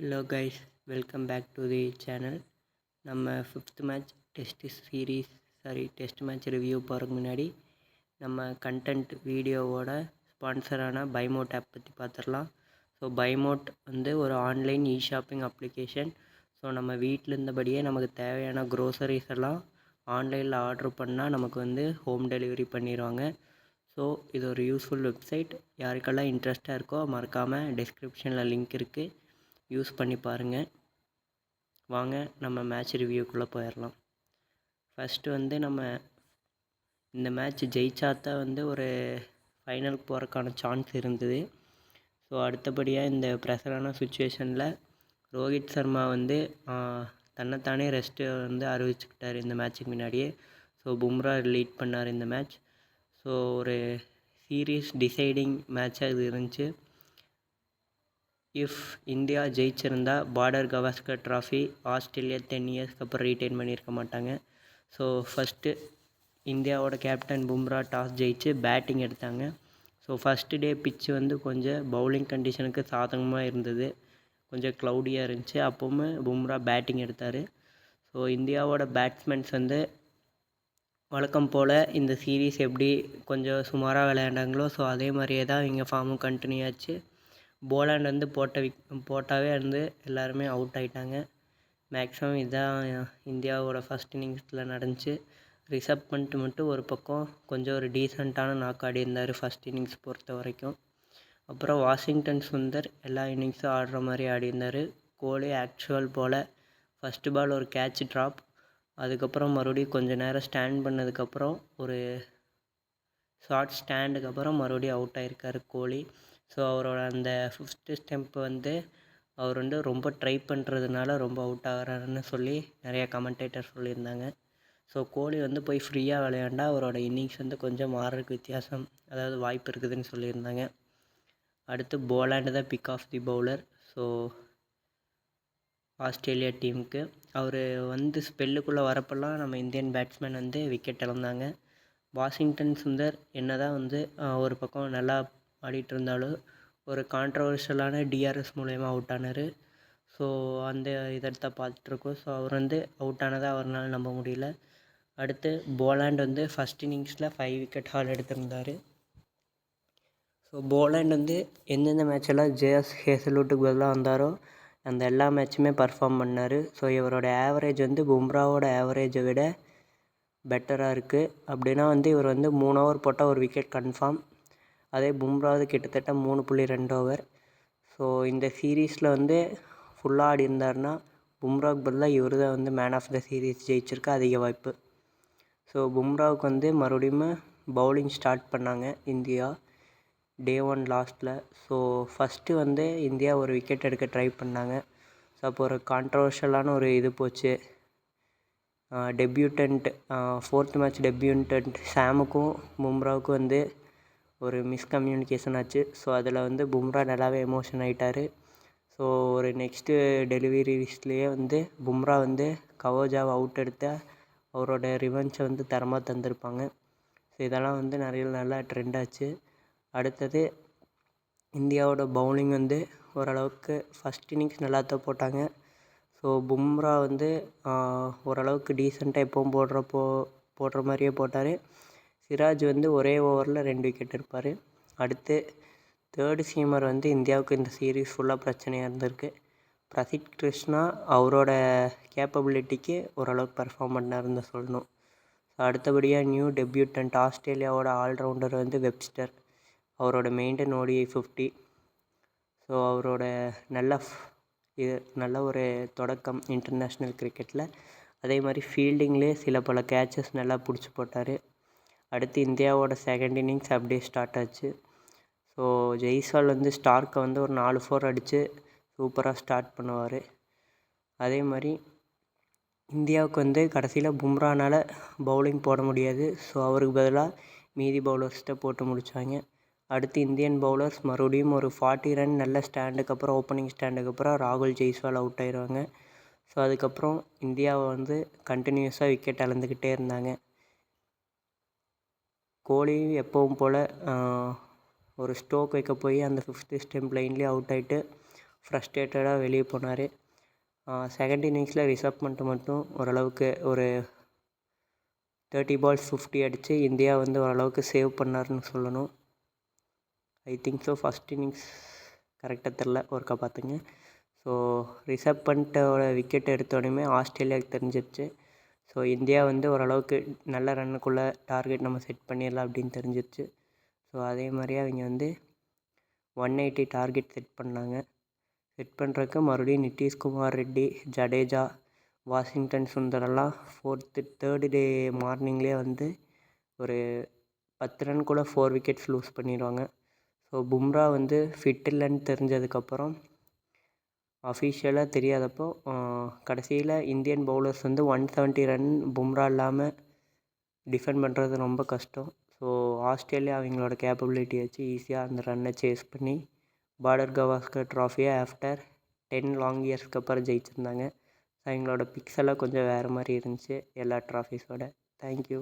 Hello guys, welcome back to the channel. நம்ம fifth match test match review போகிறதுக்கு முன்னாடி நம்ம கண்டென்ட் வீடியோவோட ஸ்பான்சரான பைமோட் ஆப் பற்றி பார்த்துடலாம். ஸோ பைமோட் வந்து ஒரு ஆன்லைன் ஷாப்பிங் அப்ளிகேஷன். ஸோ நம்ம வீட்டில் இருந்தபடியே நமக்கு தேவையான க்ரோசரிஸ் எல்லாம் ஆன்லைனில் ஆர்டர் பண்ணால் நமக்கு வந்து ஹோம் டெலிவரி பண்ணிடுவாங்க. ஸோ இது ஒரு யூஸ்ஃபுல் வெப்சைட். யாருக்கெல்லாம் இன்ட்ரெஸ்ட்டாக இருக்கோ மறக்காமல் டிஸ்கிரிப்ஷனில் லிங்க் இருக்குது, யூஸ் பண்ணி பாருங்கள். வாங்க நம்ம மேட்ச் ரிவ்யூக்குள்ளே போயிடலாம். ஃபஸ்ட்டு வந்து நம்ம இந்த மேட்ச் ஜெயிச்சாதான் வந்து ஒரு ஃபைனலுக்கு போகிறதுக்கான சான்ஸ் இருந்தது. ஸோ அடுத்தபடியாக இந்த ப்ரெஷரான சுச்சுவேஷனில் ரோஹித் சர்மா வந்து தன்னைத்தானே ரெஸ்ட்டு வந்து அறிவிச்சுக்கிட்டார் இந்த மேட்ச்சுக்கு முன்னாடியே. ஸோ பும்ரா லீட் பண்ணார் இந்த மேட்ச். ஸோ ஒரு சீரீஸ் டிசைடிங் மேட்சாக இது இருந்துச்சு. இஃப் இந்தியா ஜெயிச்சிருந்தா பார்டர் கவாஸ்கர் ட்ராஃபி ஆஸ்திரேலியா 10 இயர்ஸ்க்கு அப்புறம் ரீட்டைன் பண்ணியிருக்க மாட்டாங்க. ஸோ ஃபஸ்ட்டு இந்தியாவோட கேப்டன் பும்ரா டாஸ் ஜெயிச்சு பேட்டிங் எடுத்தாங்க. ஸோ ஃபஸ்ட்டு டே பிச்சு வந்து கொஞ்சம் பவுலிங் கண்டிஷனுக்கு சாதகமாக இருந்தது, கொஞ்சம் க்ளவுடியாக இருந்துச்சு. அப்போவுமே பும்ரா பேட்டிங் எடுத்தார். ஸோ இந்தியாவோட பேட்ஸ்மென்ஸ் வந்து வழக்கம் போல் இந்த சீரீஸ் எப்படி கொஞ்சம் சுமாராக விளையாண்டாங்களோ ஸோ அதே மாதிரியே தான் இங்கே ஃபார்மும் கண்டினியூ ஆச்சு. போலாண்ட் வந்து போட்டாவே வந்து எல்லாருமே அவுட் ஆகிட்டாங்க. மேக்ஸிமம் இதுதான் இந்தியாவோட ஃபஸ்ட் இன்னிங்ஸில் நடந்துச்சு. ரிஷப் பண்ட் மட்டும் ஒரு பக்கம் கொஞ்சம் ஒரு டீசெண்டான நாக் ஆடி இருந்தார் ஃபஸ்ட் இன்னிங்ஸ் பொறுத்த வரைக்கும். அப்புறம் வாஷிங்டன் சுந்தர் எல்லா இன்னிங்ஸும் ஆடுற மாதிரி ஆடி இருந்தார். கோலி ஆக்சுவல் போல் ஃபஸ்ட்டு பால் ஒரு கேட்ச் ட்ராப், அதுக்கப்புறம் மறுபடியும் கொஞ்சம் நேரம் ஸ்டாண்ட் பண்ணதுக்கப்புறம் ஒரு ஷார்ட் ஸ்டாண்டுக்கு அப்புறம் மறுபடியும் அவுட் ஆகிருக்கார் கோலி. ஸோ அவரோட அந்த ஃபிஃப்த்து ஸ்டெம்ப் வந்து அவர் வந்து ரொம்ப ட்ரை பண்ணுறதுனால ரொம்ப அவுட் ஆகிறாருன்னு சொல்லி நிறையா கமெண்டேட்டர் சொல்லியிருந்தாங்க. ஸோ கோலி வந்து போய் ஃப்ரீயாக விளையாண்டா அவரோட இன்னிங்ஸ் வந்து கொஞ்சம் மாறுறதுக்கு வித்தியாசம், அதாவது வாய்ப்பு இருக்குதுன்னு சொல்லியிருந்தாங்க. அடுத்து போலாண்டு தான் pick of the bowler. So Australia டீமுக்கு அவர் வந்து ஸ்பெல்லுக்குள்ளே வரப்பெல்லாம் நம்ம இந்தியன் பேட்ஸ்மேன் வந்து விக்கெட் இழந்தாங்க. வாஷிங்டன் சுந்தர் என்ன தான் வந்து ஒரு பக்கம் நல்லா ஆடிட்டு இருந்தாலும் ஒரு கான்ட்ரவர்ஷியலான டிஆர்எஸ் மூலயமா அவுட் ஆனார். ஸோ அந்த இதை பார்த்துட்ருக்கோம். ஸோ அவர் வந்து அவுட் ஆனதாக அவரால் நம்ப முடியல. அடுத்து போலாண்ட் வந்து ஃபஸ்ட் இன்னிங்ஸில் 5 விக்கெட் ஹால் எடுத்திருந்தார். ஸோ போலாண்ட் வந்து எந்தெந்த மேட்செல்லாம் ஜேஎஸ் ஹேசல்வுட்டுக்கு பதிலாக வந்தாரோ அந்த எல்லா மேட்சுமே பர்ஃபார்ம் பண்ணார். ஸோ இவரோட ஆவரேஜ் வந்து பும்ராவோட ஆவரேஜை விட பெட்டராக இருக்குது. அப்படின்னா வந்து இவர் வந்து 3 ஓவர் போட்டால் ஒரு விக்கெட் கன்ஃபார்ம். அதே பும்ராவது கிட்டத்தட்ட 3.2 ஓவர். ஸோ இந்த சீரீஸில் வந்து ஃபுல்லாக ஆடி இருந்தார்னா பும்ராவுக்கு பதிலாக இவர் தான் வந்து மேன் ஆஃப் த சீரீஸ் ஜெயிச்சிருக்க அதிக வாய்ப்பு. ஸோ பும்ராவுக்கு வந்து மறுபடியும் பவுலிங் ஸ்டார்ட் பண்ணாங்க இந்தியா டே 1 லாஸ்ட்டில். ஸோ ஃபஸ்ட்டு வந்து இந்தியா ஒரு விக்கெட் எடுக்க ட்ரை பண்ணாங்க. ஸோ அப்போ ஒரு கான்ட்ரவர்ஷியலான ஒரு இது போச்சு. டெபியூட்டன்ட் 4th மேட்ச் டெபியூட்டன்ட் சாமுக்கும் பும்ராவுக்கும் வந்து ஒரு மிஸ்கம்யூனிகேஷன் ஆச்சு. ஸோ அதில் வந்து பும்ரா நல்லாவே எமோஷன் ஆகிட்டார். ஸோ ஒரு நெக்ஸ்ட்டு டெலிவரிஸ்லேயே வந்து பும்ரா வந்து கவோஜாவை அவுட் எடுத்த அவரோட ரிவென்ச்சை வந்து தரமாக தந்திருப்பாங்க. ஸோ இதெல்லாம் வந்து நிறைய நல்லா ட்ரெண்ட் ஆச்சு. அடுத்தது இந்தியாவோட பவுலிங் வந்து ஓரளவுக்கு ஃபஸ்ட் இன்னிங்ஸ் நல்லா தான் போட்டாங்க. ஸோ பும்ரா வந்து ஓரளவுக்கு டீசெண்டாக எப்பவும் போடுற மாதிரியே போட்டார். சிராஜ் வந்து ஒரே ஓவரில் 2 விக்கெட் எடுப்பார். அடுத்து தேர்டு சீமர் வந்து இந்தியாவுக்கு இந்த சீரீஸ் ஃபுல்லாக பிரச்சனையாக இருந்திருக்கு. பிரசித் கிருஷ்ணா அவரோட கேப்பபிலிட்டிக்கு ஓரளவுக்கு பர்ஃபார்ம் பண்ணாருன்னு தான் சொல்லணும். ஸோ அடுத்தபடியாக நியூ டெபியூட்டன்ட் ஆஸ்திரேலியாவோட ஆல்ரவுண்டர் வந்து வெப்ஸ்டர். அவரோட மெயின்டைன் ODI 50. ஸோ அவரோட நல்ல ஒரு தொடக்கம் இன்டர்நேஷ்னல் கிரிக்கெட்டில். அதே மாதிரி ஃபீல்டிங்லேயே சில பல கேட்சஸ் நல்லா பிடிச்சி போட்டார். அடுத்து இந்தியாவோட செகண்ட் இன்னிங்ஸ் அப்படியே ஸ்டார்ட் ஆச்சு. ஸோ ஜெய்ஸ்வால் வந்து ஸ்டார்க்கை வந்து ஒரு 4 அடித்து சூப்பராக ஸ்டார்ட் பண்ணுவார். அதே மாதிரி இந்தியாவுக்கு வந்து கடைசியில் பும்ரானால் பவுலிங் போட முடியாது. ஸோ அவருக்கு பதிலாக மீதி பவுலர்ஸ்கிட்ட போட்டு முடித்தாங்க. அடுத்து இந்தியன் பவுலர்ஸ் மறுபடியும் ஒரு 40 ரன் நல்ல ஸ்டாண்டுக்கு அப்புறம் ஓப்பனிங் ஸ்டாண்டுக்கு அப்புறம் ராகுல் ஜெய்ஸ்வால் அவுட் ஆயிடுவாங்க. ஸோ அதுக்கப்புறம் இந்தியாவை வந்து கண்டினியூஸாக விக்கெட் இழந்துக்கிட்டே இருந்தாங்க. கோலி எப்பவும் போல் ஒரு ஸ்டோக் வைக்க போய் அந்த 5th ஸ்டெம்ப் லைன்லேயே அவுட் ஆகிட்டு ஃப்ரஸ்ட்ரேட்டடாக வெளியே போனார். செகண்ட் இன்னிங்ஸில் ரிஷப் பண்ட் மட்டும் ஓரளவுக்கு ஒரு 30 balls 50 அடித்து இந்தியா வந்து ஓரளவுக்கு சேவ் பண்ணாருன்னு சொல்லணும். I think so. First innings கரெக்டாக தெரில, ஒருக்கா பார்த்துங்க. ஸோ ரிஷப் பண்ட்டோட விக்கெட் எடுத்தோடனே ஆஸ்திரேலியாவுக்கு தெரிஞ்சிருச்சு. ஸோ இந்தியா வந்து ஓரளவுக்கு நல்ல ரன்னுக்குள்ளே டார்கெட் நம்ம செட் பண்ணிடலாம் அப்படின்னு தெரிஞ்சிருச்சு. ஸோ அதே மாதிரியே அவங்க வந்து 180 டார்கெட் செட் பண்ணாங்க. செட் பண்ணுறதுக்கு மறுபடியும் நிதிஷ்குமார் ரெட்டி, ஜடேஜா, வாஷிங்டன் சுந்தரெல்லாம் தேர்டு டே மார்னிங்லேயே வந்து ஒரு 10 ரன் கூட 4 விக்கெட்ஸ் லூஸ் பண்ணிடுவாங்க. ஸோ பும்ரா வந்து ஃபிட் இல்லைன்னு தெரிஞ்சதுக்கப்புறம் அஃபிஷியலாக தெரியாதப்போ கடைசியில் இந்தியன் பவுலர்ஸ் வந்து 170 ரன் பும்ரா இல்லாமல் டிஃபெண்ட் பண்ணுறது ரொம்ப கஷ்டம். ஸோ ஆஸ்திரேலியா அவங்களோட கேப்பபிலிட்டி வச்சு ஈஸியாக அந்த ரன்னை சேஸ் பண்ணி பார்டர் கவாஸ்கர் ட்ராஃபியை ஆஃப்டர் 10 லாங் இயர்ஸ்க்கு அப்புறம் ஜெயிச்சிருந்தாங்க. ஸோ அவங்களோட பிக்ஸ் எல்லாம் கொஞ்சம் வேறு மாதிரி இருந்துச்சு எல்லா ட்ராஃபீஸோட. தேங்க்யூ.